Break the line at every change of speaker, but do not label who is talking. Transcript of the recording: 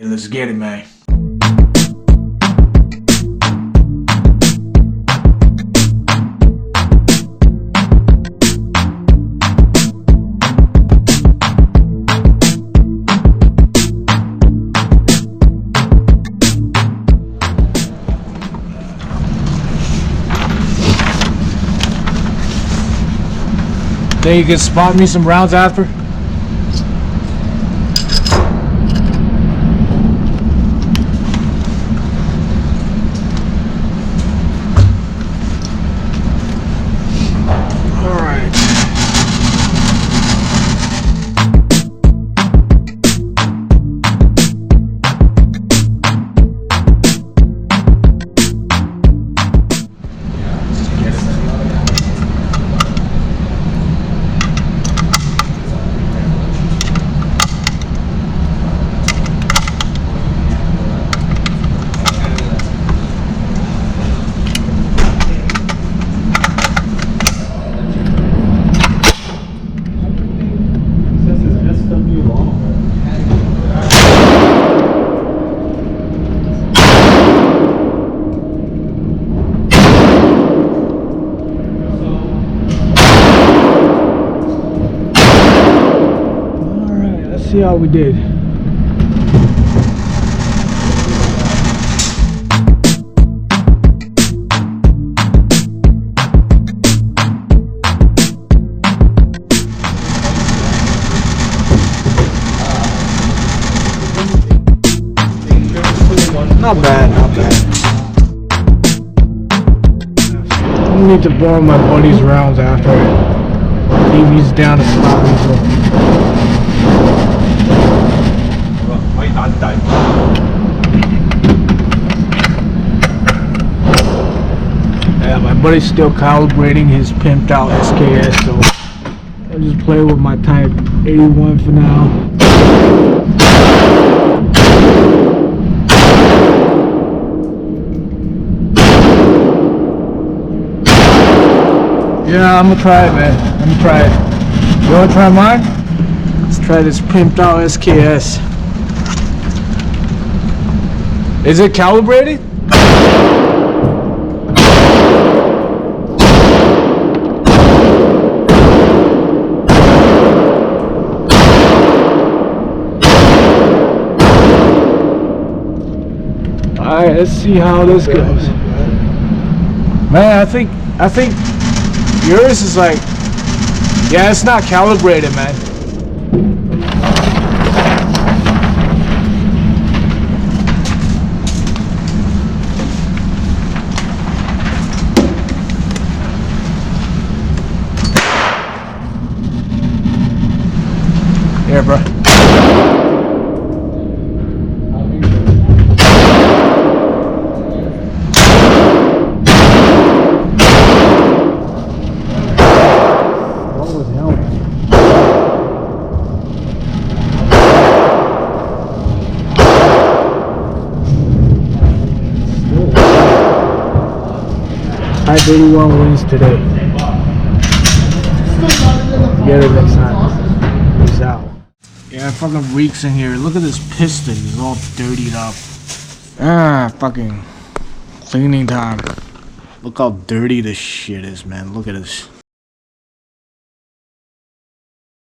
Hey, let's get it, man. Think you can spot me some rounds after? See how we did. Not bad, not bad. I need to borrow my buddy's rounds after. He's down to stop me. Yeah, my buddy's still calibrating his pimped out SKS, so I'll just play with my Type 81 for now. Yeah, I'm gonna try it, man. I'm gonna try it. You wanna try mine? Let's try this pimped out SKS. Is it calibrated? Alright, let's see how this goes. Man, I think yours is like, yeah, it's not calibrated, man. Here, bro. What was hell? Type 81 wins today. Get it next time. Peace out. Yeah, it fucking reeks in here. Look at this piston. It's all dirtied up. Ah, fucking cleaning time. Look how dirty this shit is, man. Look at this.